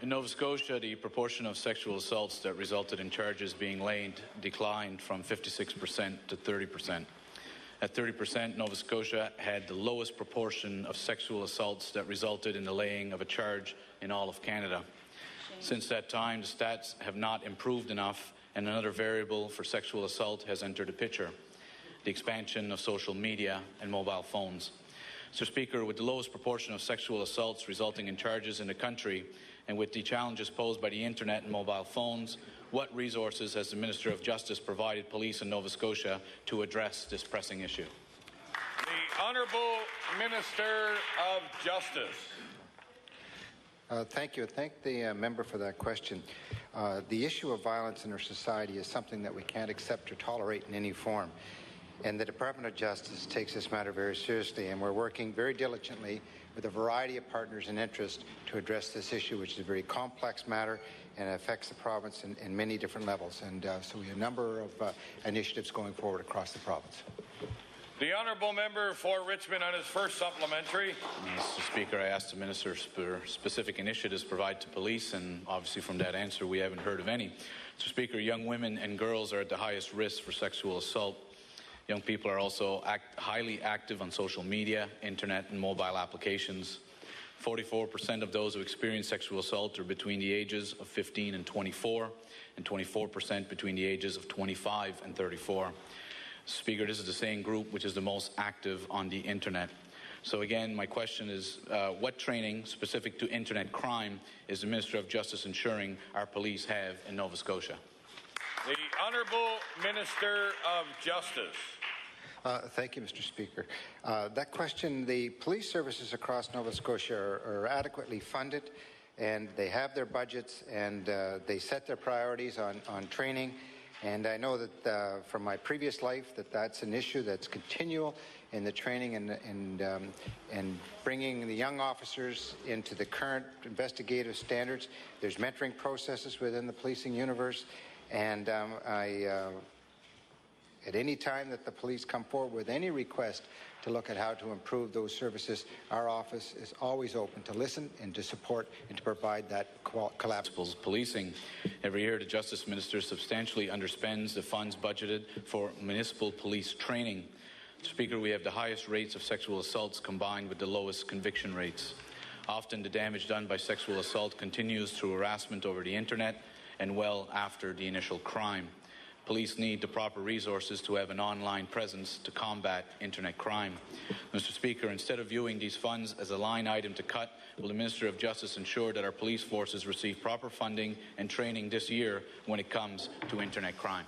In Nova Scotia, the proportion of sexual assaults that resulted in charges being laid declined from 56% to 30%. At 30%, Nova Scotia had the lowest proportion of sexual assaults that resulted in the laying of a charge in all of Canada. Since that time, the stats have not improved enough, and another variable for sexual assault has entered the picture: the expansion of social media and mobile phones. Mr. Speaker, with the lowest proportion of sexual assaults resulting in charges in the country, and with the challenges posed by the internet and mobile phones, what resources has the Minister of Justice provided police in Nova Scotia to address this pressing issue? The Honourable Minister of Justice. Thank you. Thank the member for that question. The issue of violence in our society is something that we can't accept or tolerate in any form. And the Department of Justice takes this matter very seriously, and we're working very diligently with a variety of partners and interests to address this issue, which is a very complex matter and affects the province in many different levels. And so we have a number of initiatives going forward across the province. The Honourable Member for Richmond on his first supplementary. Mr. Speaker, I asked the Minister for specific initiatives provided to police, and obviously from that answer we haven't heard of any. Mr. Speaker, young women and girls are at the highest risk for sexual assault. Young people are also highly active on social media, internet and mobile applications. 44% of those who experience sexual assault are between the ages of 15 and 24, and 24% between the ages of 25 and 34. Speaker, this is the same group which is the most active on the internet. So again, my question is, what training specific to internet crime is the Minister of Justice ensuring our police have in Nova Scotia? The Honourable Minister of Justice. Thank you, Mr. Speaker. That question, the police services across Nova Scotia are adequately funded, and they have their budgets, and they set their priorities on training. And I know that from my previous life that's an issue that's continual in the training and bringing the young officers into the current investigative standards. There's mentoring processes within the policing universe, and at any time that the police come forward with any request to look at how to improve those services, our office is always open to listen and to support and to provide that collaborative policing. Every year, the Justice Minister substantially underspends the funds budgeted for municipal police training. Speaker, we have the highest rates of sexual assaults combined with the lowest conviction rates. Often the damage done by sexual assault continues through harassment over the internet and well after the initial crime. Police need the proper resources to have an online presence to combat internet crime. Mr. Speaker, instead of viewing these funds as a line item to cut, will the Minister of Justice ensure that our police forces receive proper funding and training this year when it comes to internet crime?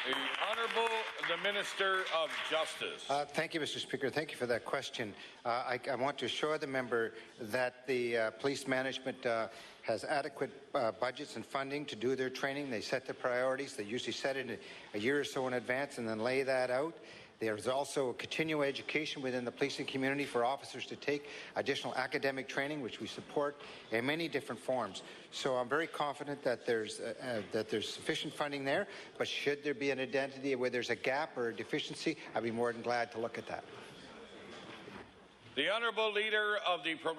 The Honourable the Minister of Justice. Thank you, Mr. Speaker. Thank you for that question. I want to assure the member that the police management has adequate budgets and funding to do their training. They set their priorities. They usually set it a year or so in advance and then lay that out. There's also continuing education within the policing community for officers to take additional academic training, which we support in many different forms. So I'm very confident that there's sufficient funding there, but should there be an identity where there's a gap or a deficiency, I'd be more than glad to look at that. The Honourable Leader of the